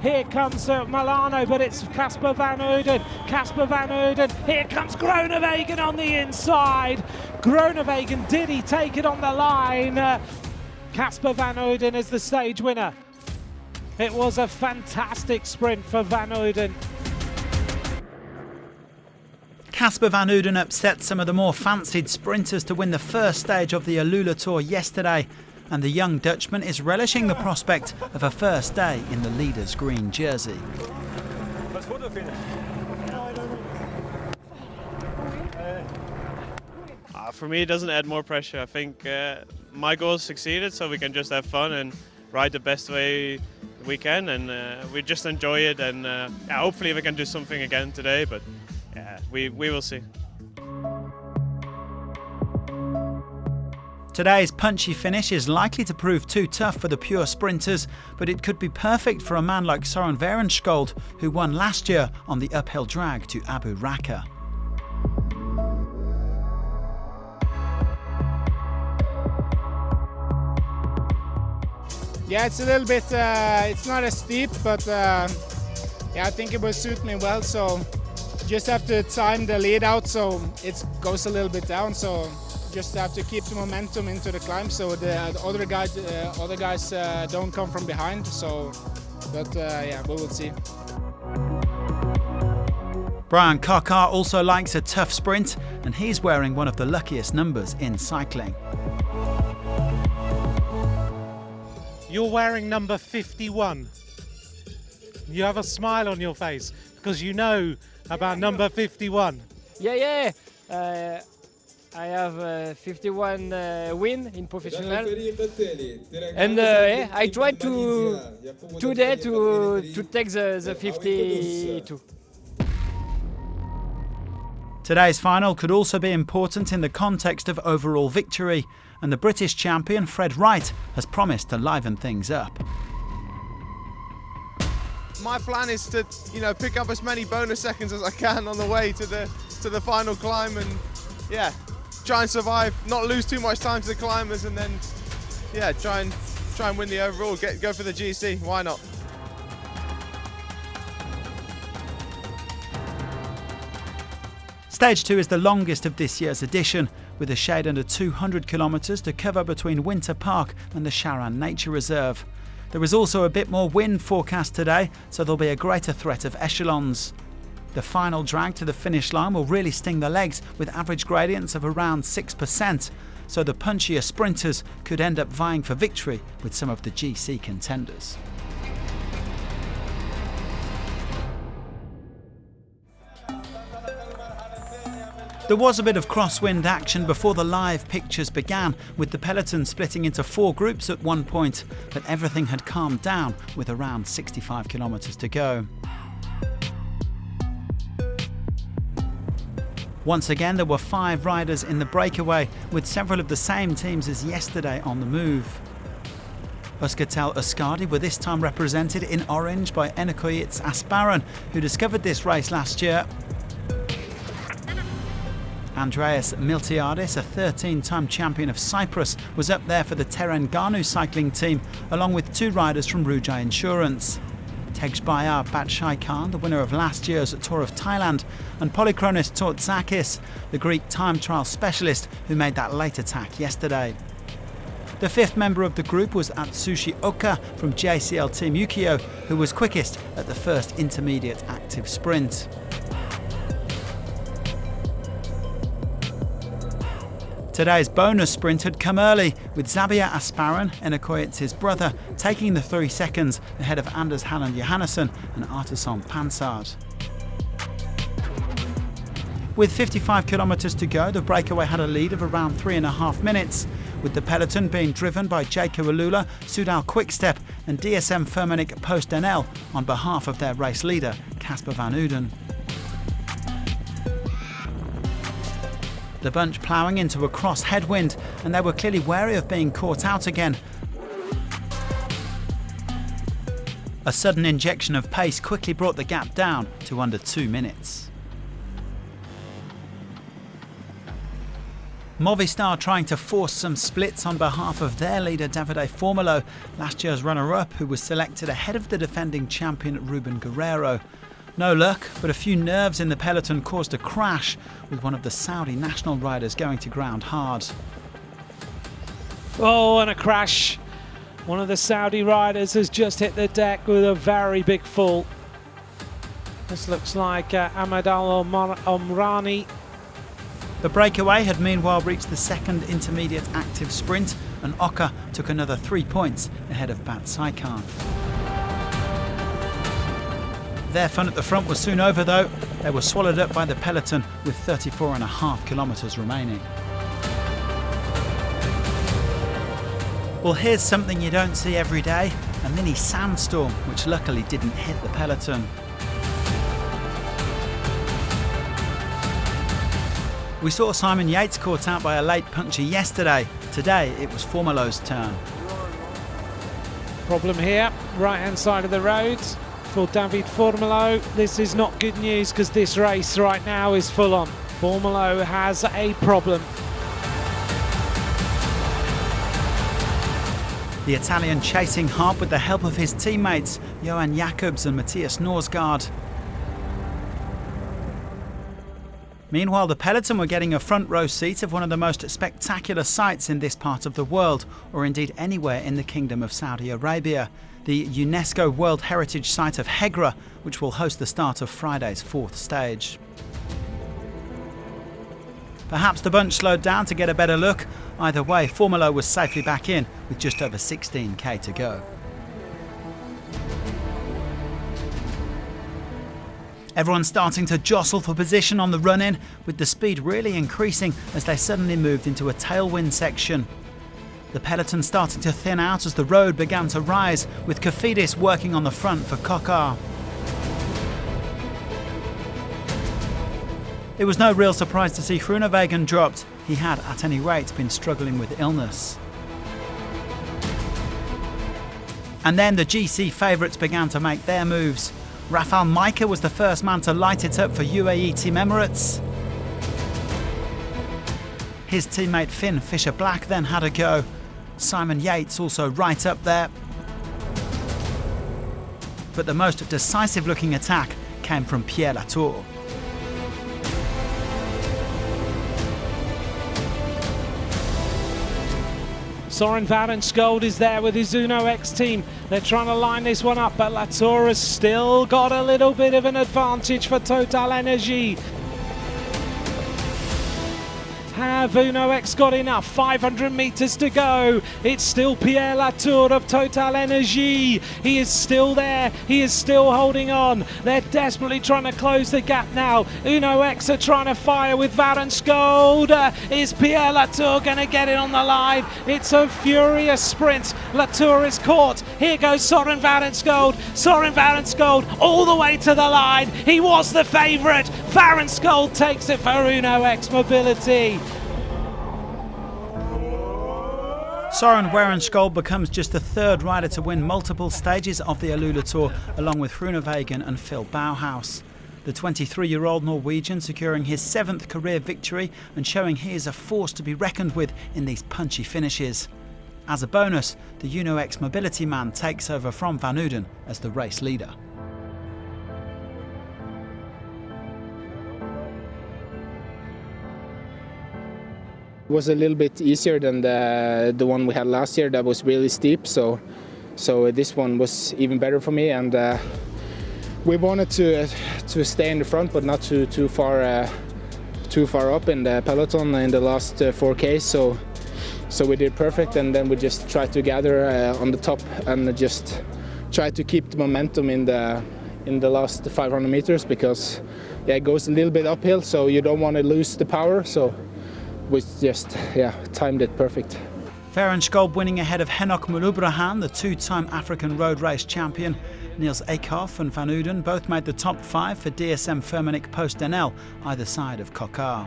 Here comes Milano, but it's Casper Van Uden. Casper Van Uden. Here comes Groenewegen on the inside. Groenewegen, did he take it on the line? Casper Van Uden is the stage winner. It was a fantastic sprint for Van Uden. Casper Van Uden upset some of the more fancied sprinters to win the first stage of the AlUla Tour yesterday, and the young Dutchman is relishing the prospect of a first day in the leader's green jersey. For me, it doesn't add more pressure. I think my goal succeeded, so we can just have fun and ride the best way we can, and we just enjoy it. And hopefully we can do something again today, but yeah, we will see. Today's punchy finish is likely to prove too tough for the pure sprinters, but it could be perfect for a man like Søren Werenskjold, who won last year on the uphill drag to Abu Raqqa. Yeah, it's a little bit, it's not as steep, but yeah, I think it will suit me well. So just have to time the lead out so it goes a little bit down. So just have to keep the momentum into the climb so the other guys don't come from behind. So, but yeah, we will see. Brian Coquart also likes a tough sprint, and he's wearing one of the luckiest numbers in cycling. You're wearing number 51. You have a smile on your face because you know about number 51. Yeah. I have 51 win in professional, and I tried today to take the 52. Today's final could also be important in the context of overall victory, and the British champion Fred Wright has promised to liven things up. My plan is to, pick up as many bonus seconds as I can on the way to the final climb, and yeah, try and survive, not lose too much time to the climbers, and then yeah, try and win the overall. Go for the GC. Why not? Stage 2 is the longest of this year's edition, with a shade under 200 kilometres to cover between Winter Park and the Charan Nature Reserve. There is also a bit more wind forecast today, so there'll be a greater threat of echelons. The final drag to the finish line will really sting the legs, with average gradients of around 6%, so the punchier sprinters could end up vying for victory with some of the GC contenders. There was a bit of crosswind action before the live pictures began, with the peloton splitting into 4 groups at one point, but everything had calmed down with around 65 kilometres to go. Once again, there were 5 riders in the breakaway, with several of the same teams as yesterday on the move. Euskaltel Euskadi were this time represented in orange by Enekoyits Asparan, who discovered this race last year. Andreas Miltiadis, a 13-time champion of Cyprus, was up there for the Terengganu cycling team, along with 2 riders from Rujai Insurance. Tegjbayar Batshai Khan, the winner of last year's Tour of Thailand, and Polychronis Tortzakis, the Greek time trial specialist who made that late attack yesterday. The 5th member of the group was Atsushi Oka from JCL Team Ukio, who was quickest at the first intermediate active sprint. Today's bonus sprint had come early, with Zabia Asparan, Enekoyits' brother, taking the 3 seconds ahead of Anders Halland Johannesson and Artisan Pansard. With 55 kilometres to go, the breakaway had a lead of around 3.5 minutes, with the peloton being driven by Jaco AlUla, Soudal Quickstep and DSM Firmenich Post NL on behalf of their race leader, Casper Van Uden. The bunch ploughing into a cross headwind, and they were clearly wary of being caught out again. A sudden injection of pace quickly brought the gap down to under 2 minutes. Movistar trying to force some splits on behalf of their leader Davide Formolo, last year's runner-up who was selected ahead of the defending champion Ruben Guerrero. No luck, but a few nerves in the peloton caused a crash, with one of the Saudi national riders going to ground hard. Oh, and a crash. One of the Saudi riders has just hit the deck with a very big fall. This looks like Ahmed Al-Omrani. The breakaway had meanwhile reached the second intermediate active sprint, and Oka took another 3 points ahead of Bat Saikan. Their fun at the front was soon over though. They were swallowed up by the peloton with 34.5 kilometres remaining. Well, here's something you don't see every day, a mini sandstorm which luckily didn't hit the peloton. We saw Simon Yates caught out by a late puncture yesterday. Today it was Formolo's turn. Problem here, right hand side of the road for David Formolo. This is not good news because this race right now is full on. Formolo has a problem. The Italian chasing hard with the help of his teammates, Johan Jacobs and Matthias Norsgaard. Meanwhile, the peloton were getting a front row seat of one of the most spectacular sights in this part of the world, or indeed anywhere in the Kingdom of Saudi Arabia, the UNESCO World Heritage Site of Hegra, which will host the start of Friday's fourth stage. Perhaps the bunch slowed down to get a better look. Either way, Formolo was safely back in with just over 16k to go. Everyone's starting to jostle for position on the run-in, with the speed really increasing as they suddenly moved into a tailwind section. The peloton starting to thin out as the road began to rise, with Kofidis working on the front for Kokar. It was no real surprise to see Groenewegen dropped. He had, at any rate, been struggling with illness. And then the GC favourites began to make their moves. Rafał Majka was the first man to light it up for UAE Team Emirates. His teammate Finn Fisher-Black then had a go. Simon Yates also right up there. But the most decisive looking attack came from Pierre Latour. Soren Varenskold is there with his Uno X team. They're trying to line this one up, but Latour has still got a little bit of an advantage for Total Energy. Have Uno X got enough? 500 metres to go. It's still Pierre Latour of Total Energy. He is still there. He is still holding on. They're desperately trying to close the gap now. Uno X are trying to fire with Varenskold. Is Pierre Latour going to get it on the line? It's a furious sprint. Latour is caught. Here goes Soren Varenskold. Soren Varenskold all the way to the line. He was the favourite. Varenskold takes it for Uno X Mobility. Soren Varenskold becomes just the third rider to win multiple stages of the AlUla Tour, along with Groenewegen and Phil Bauhaus. The 23-year-old Norwegian securing his 7th career victory and showing he is a force to be reckoned with in these punchy finishes. As a bonus, the Uno X Mobility man takes over from Van Uden as the race leader. It was a little bit easier than the one we had last year. That was really steep, so this one was even better for me. And we wanted to stay in the front, but not too far up in the peloton in the last 4K. So we did perfect, and then we just tried to gather on the top and just try to keep the momentum in the last 500 meters, because it goes a little bit uphill, so you don't want to lose the power. So we just timed it perfect. Varenskold winning ahead of Henok Mulubrahan, the two-time African road race champion. Niels Eekhoff and Van Uden both made the top 5 for DSM Firmenich Post NL, either side of Kokar.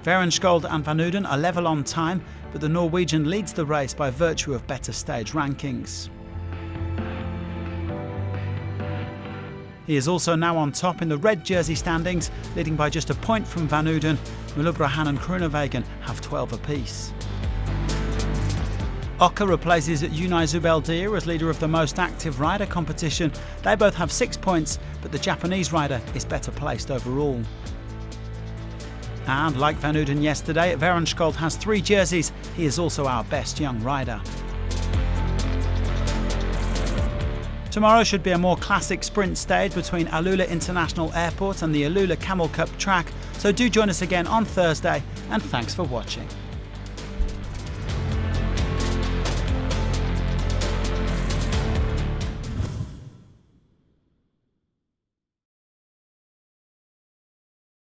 Varenskold and Van Uden are level on time, but the Norwegian leads the race by virtue of better stage rankings. He is also now on top in the red jersey standings, leading by just a point from Van Uden. Mullebrahan and Groenewegen have 12 apiece. Oka replaces Unai Zubeldia as leader of the most active rider competition. They both have 6 points, but the Japanese rider is better placed overall. And like Van Uden yesterday, Verenskjold has 3 jerseys. He is also our best young rider. Tomorrow should be a more classic sprint stage between AlUla International Airport and the AlUla Camel Cup track, so do join us again on Thursday, and thanks for watching.